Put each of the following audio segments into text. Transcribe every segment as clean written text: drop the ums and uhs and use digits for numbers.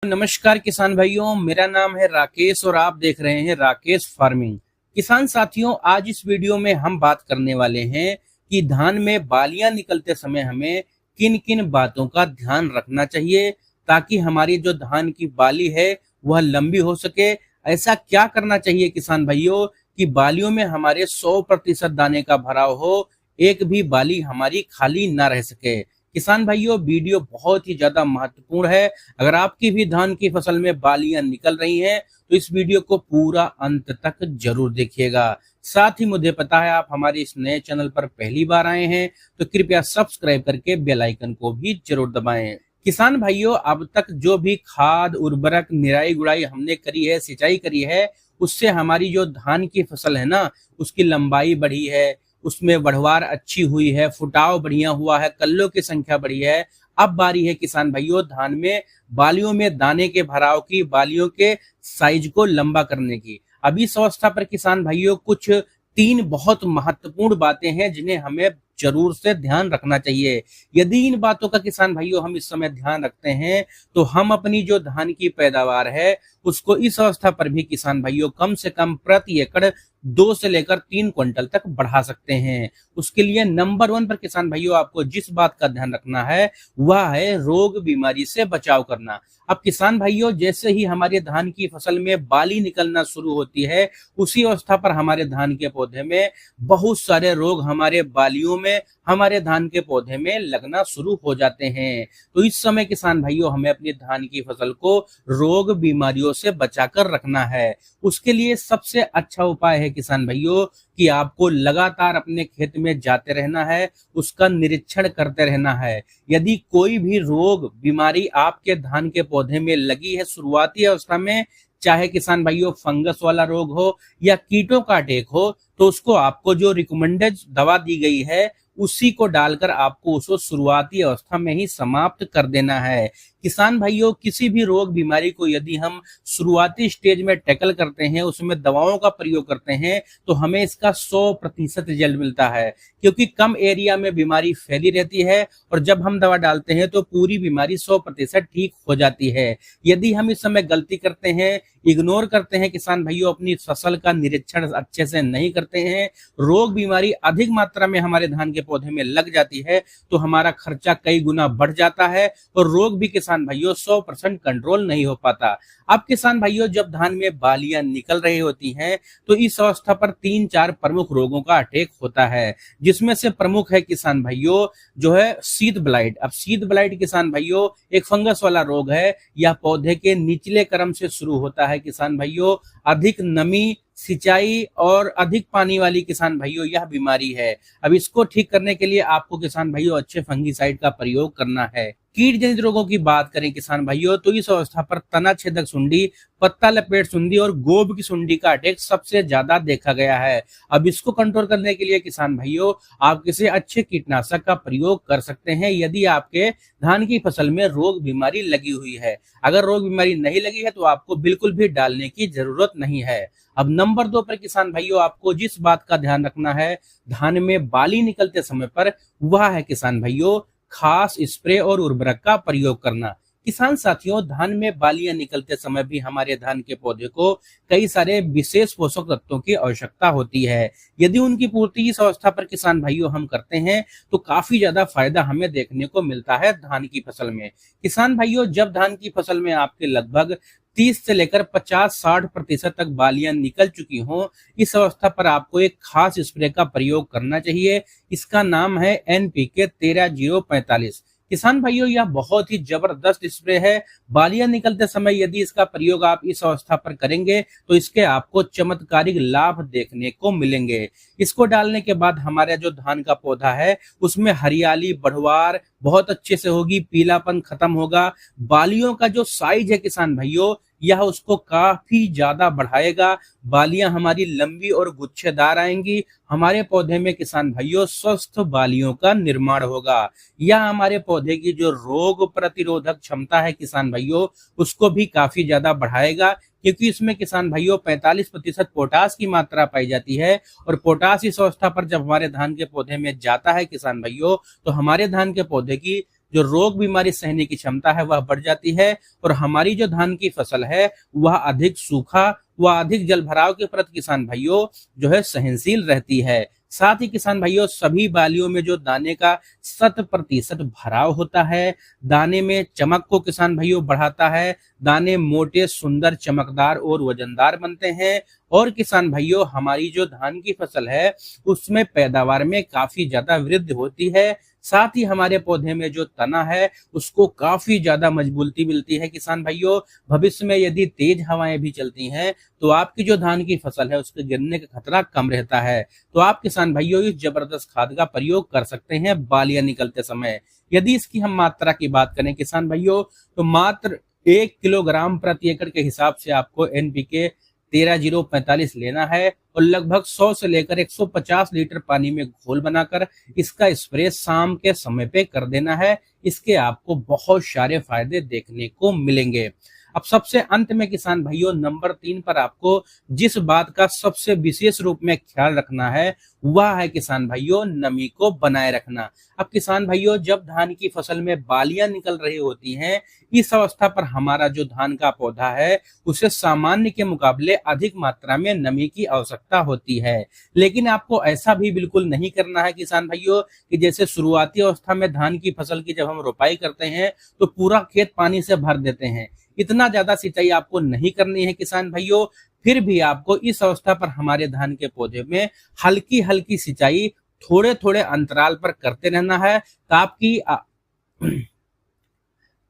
नमस्कार किसान भाइयों, मेरा नाम है राकेश और आप देख रहे हैं राकेश फार्मिंग। किसान साथियों, आज इस वीडियो में हम बात करने वाले हैं कि धान में बालियां निकलते समय हमें किन किन बातों का ध्यान रखना चाहिए ताकि हमारी जो धान की बाली है वह लंबी हो सके। ऐसा क्या करना चाहिए किसान भाइयों कि बालियों में हमारे 100% दाने का भराव हो, एक भी बाली हमारी खाली ना रह सके। किसान भाइयों, वीडियो बहुत ही ज्यादा महत्वपूर्ण है। अगर आपकी भी धान की फसल में बालियां निकल रही हैं तो इस वीडियो को पूरा अंत तक जरूर देखिएगा। साथ ही मुझे पता है आप हमारे इस नए चैनल पर पहली बार आए हैं तो कृपया सब्सक्राइब करके बेल आइकन को भी जरूर दबाएं। किसान भाइयों, अब तक जो भी खाद उर्वरक निराई गुड़ाई हमने करी है, सिंचाई करी है, उससे हमारी जो धान की फसल है ना, उसकी लंबाई बढ़ी है, उसमें बढ़वार अच्छी हुई है, फुटाव बढ़िया हुआ है, कल्लों की संख्या बढ़ी है। अब बारी है किसान भाइयों धान में बालियों में दाने के भराव की, बालियों के साइज को लंबा करने की। अभी इस अवस्था पर किसान भाइयों कुछ 3 बहुत महत्वपूर्ण बातें हैं जिन्हें हमें जरूर से ध्यान रखना चाहिए। यदि इन बातों का किसान भाइयों हम इस समय ध्यान रखते हैं तो हम अपनी जो धान की पैदावार है उसको इस अवस्था पर भी किसान भाइयों कम से कम प्रति एकड़ 2 से लेकर 3 क्विंटल तक बढ़ा सकते हैं। उसके लिए नंबर 1 पर किसान भाइयों आपको जिस बात का ध्यान रखना है वह है रोग बीमारी से बचाव करना। अब किसान भाइयों, जैसे ही हमारे धान की फसल में बाली निकलना शुरू होती है उसी अवस्था पर हमारे धान के पौधे में बहुत सारे रोग हमारे बालियों में, हमारे धान के पौधे में लगना शुरू हो जाते हैं। तो इस समय किसान भाइयों हमें अपनी धान की फसल को रोग बीमारियों से बचाकर रखना है। उसके लिए सबसे अच्छा उपाय है किसान भाइयों कि आपको लगातार अपने खेत में जाते रहना है, उसका निरीक्षण करते रहना है। यदि कोई भी रोग बीमारी आपके धान के पौधे में लगी है शुरुआती अवस्था में, चाहे किसान भाइयों फंगस वाला रोग हो या कीटों का अटैक हो, तो उसको आपको जो रिकमेंडेड दवा दी गई है उसी को डालकर आपको उसको शुरुआती अवस्था में ही समाप्त कर देना है। किसान भाइयों, किसी भी रोग बीमारी को यदि हम शुरुआती स्टेज में टैकल करते हैं, उसमें दवाओं का प्रयोग करते हैं, तो हमें इसका 100% रिजल्ट मिलता है, क्योंकि कम एरिया में बीमारी फैली रहती है और जब हम दवा डालते हैं तो पूरी बीमारी 100% ठीक हो जाती है। यदि हम इस समय गलती करते हैं, इग्नोर करते हैं किसान भाइयों, अपनी फसल का निरीक्षण अच्छे से नहीं करते हैं, रोग बीमारी अधिक मात्रा में हमारे धान के पौधे में लग जाती है तो हमारा खर्चा कई गुना बढ़ जाता है और रोग भी किसान भाइयों 100% कंट्रोल नहीं हो पाता। अब किसान भाइयों, जब धान में बालियां निकल रही होती हैं तो इस अवस्था पर 3-4 प्रमुख रोगों का अटैक होता है, जिसमें से प्रमुख है किसान भाइयों जो है शीत ब्लाइट। अब शीत ब्लाइट किसान भाइयों एक फंगस वाला रोग है, यह पौधे के निचले क्रम से शुरू होता है किसान भाइयों। अधिक नमी, सिंचाई और अधिक पानी वाली किसान भाइयों यह बीमारी है। अब इसको ठीक करने के लिए आपको किसान भाइयों अच्छे फंगीसाइड का प्रयोग करना है। कीट जनित रोगों की बात करें किसान भाइयों तो इस अवस्था पर तना छेदक सुंडी, पत्ता लपेट सुंडी और गोब की सुंडी का अटैक सबसे ज्यादा देखा गया है। अब इसको कंट्रोल करने के लिए किसान भाइयों आप किसी अच्छे कीटनाशक का प्रयोग कर सकते हैं यदि आपके धान की फसल में रोग बीमारी लगी हुई है। अगर रोग बीमारी नहीं लगी है तो आपको बिल्कुल भी डालने की जरूरत नहीं है। अब नंबर 2 पर किसान भाइयों आपको जिस बात का ध्यान रखना है धान में बाली निकलते समय पर, वह है किसान भाइयों खास स्प्रे और उर्वरक का प्रयोग करना। किसान साथियों, धान में बालियां निकलते समय भी हमारे धान के पौधे को कई सारे विशेष पोषक तत्वों की आवश्यकता होती है। यदि उनकी पूर्ति इस अवस्था पर किसान भाइयों हम करते हैं तो काफी ज्यादा फायदा हमें देखने को मिलता है धान की फसल में। किसान भाइयों, जब धान की फसल में आपके लगभग 30 से लेकर 50-60% तक बालियां निकल चुकी हों, इस अवस्था पर आपको एक खास स्प्रे का प्रयोग करना चाहिए। इसका नाम है NPK 13045। किसान भाइयों यह बहुत ही जबरदस्त स्प्रे है। बालियां निकलते समय यदि इसका प्रयोग आप इस अवस्था पर करेंगे तो इसके आपको चमत्कारिक लाभ देखने को मिलेंगे। इसको डालने के बाद हमारा जो धान का पौधा है उसमें हरियाली बढ़वार बहुत अच्छे से होगी, पीलापन खत्म होगा। बालियों का जो साइज है किसान भाइयों यह उसको काफी ज्यादा बढ़ाएगा। बालियां हमारी लंबी और गुच्छेदार आएंगी। हमारे पौधे में किसान भाइयों स्वस्थ बालियों का निर्माण होगा। यह हमारे पौधे की जो रोग प्रतिरोधक क्षमता है किसान भाइयों उसको भी काफी ज्यादा बढ़ाएगा, क्योंकि इसमें किसान भाइयों 45% पोटास की मात्रा पाई जाती है। और पोटास इस अवस्था पर जब हमारे धान के पौधे में जाता है किसान भाइयों तो हमारे धान के पौधे की जो रोग बीमारी सहने की क्षमता है वह बढ़ जाती है और हमारी जो धान की फसल है वह अधिक सूखा व अधिक जल भराव के प्रति किसान भाइयों जो है सहनशील रहती है। साथ ही किसान भाइयों सभी बालियों में जो दाने का 100% भराव होता है, दाने में चमक को किसान भाइयों बढ़ाता है, दाने मोटे सुंदर चमकदार और वजनदार बनते हैं और किसान भाइयों हमारी जो धान की फसल है उसमें पैदावार में काफी ज्यादा वृद्धि होती है। साथ ही हमारे पौधे में जो तना है उसको काफी ज्यादा मजबूती मिलती है। किसान भाइयों भविष्य में यदि तेज हवाएं भी चलती हैं तो आपकी जो धान की फसल है उसके गिरने का खतरा कम रहता है। तो आप किसान भाइयों इस जबरदस्त खाद का प्रयोग कर सकते हैं बालियां निकलते समय। यदि इसकी हम मात्रा की बात करें किसान भाइयों तो मात्र 1 किलोग्राम प्रति एकड़ के हिसाब से आपको NPK 13-0-45 लेना है और लगभग 100 से लेकर 150 लीटर पानी में घोल बनाकर इसका स्प्रे शाम के समय पे कर देना है। इसके आपको बहुत सारे फायदे देखने को मिलेंगे। अब सबसे अंत में किसान भाइयों नंबर 3 पर आपको जिस बात का सबसे विशेष रूप में ख्याल रखना है वह है किसान भाइयों नमी को बनाए रखना। अब किसान भाइयों जब धान की फसल में बालियां निकल रही होती हैं इस अवस्था पर हमारा जो धान का पौधा है उसे सामान्य के मुकाबले अधिक मात्रा में नमी की आवश्यकता होती है। लेकिन आपको ऐसा भी बिल्कुल नहीं करना है किसान भाइयों कि जैसे शुरुआती अवस्था में धान की फसल की जब हम रोपाई करते हैं तो पूरा खेत पानी से भर देते हैं। इतना ज्यादा सिंचाई आपको नहीं करनी है किसान भाइयों। फिर भी आपको इस अवस्था पर हमारे धान के पौधे में हल्की हल्की सिंचाई थोड़े थोड़े अंतराल पर करते रहना है ताकि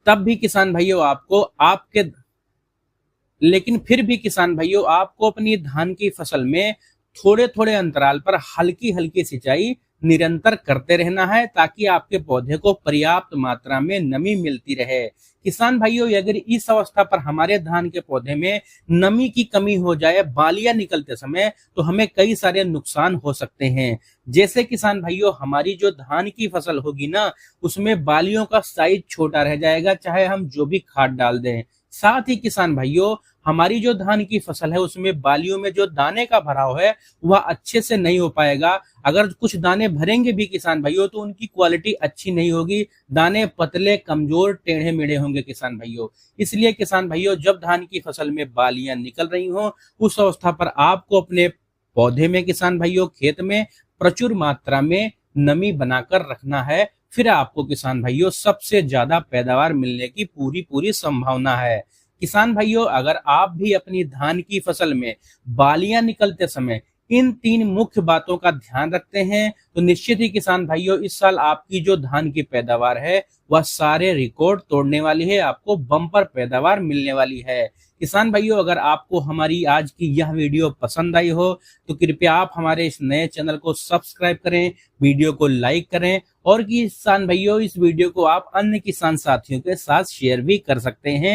तब भी किसान भाइयों लेकिन फिर भी किसान भाइयों आपको अपनी धान की फसल में थोड़े थोड़े अंतराल पर हल्की हल्की सिंचाई निरंतर करते रहना है ताकि आपके पौधे को पर्याप्त मात्रा में नमी मिलती रहे। किसान भाइयों अगर इस अवस्था पर हमारे धान के पौधे में नमी की कमी हो जाए बालियां निकलते समय तो हमें कई सारे नुकसान हो सकते हैं। जैसे किसान भाइयों हमारी जो धान की फसल होगी ना उसमें बालियों का साइज छोटा रह जाएगा चाहे हम जो भी खाद डाल दें। साथ ही किसान भाइयों हमारी जो धान की फसल है उसमें बालियों में जो दाने का भराव है वह अच्छे से नहीं हो पाएगा। अगर कुछ दाने भरेंगे भी किसान भाइयों तो उनकी क्वालिटी अच्छी नहीं होगी, दाने पतले कमजोर टेढ़े मेढ़े होंगे किसान भाइयों। इसलिए किसान भाइयों जब धान की फसल में बालियां निकल रही हो उस अवस्था पर आपको अपने पौधे में किसान भाइयों खेत में प्रचुर मात्रा में नमी बनाकर रखना है। फिर आपको किसान भाइयों सबसे ज्यादा पैदावार मिलने की पूरी संभावना है। किसान भाइयों अगर आप भी अपनी धान की फसल में बालियां निकलते समय इन 3 मुख्य बातों का ध्यान रखते हैं तो निश्चित ही किसान भाइयों इस साल आपकी जो धान की पैदावार है वह सारे रिकॉर्ड तोड़ने वाली है, आपको बम्पर पैदावार मिलने वाली है। किसान भाइयों अगर आपको हमारी आज की यह वीडियो पसंद आई हो तो कृपया आप हमारे इस नए चैनल को सब्सक्राइब करें, वीडियो को लाइक करें और किसान भाइयों इस वीडियो को आप अन्य किसान साथियों के साथ शेयर भी कर सकते हैं।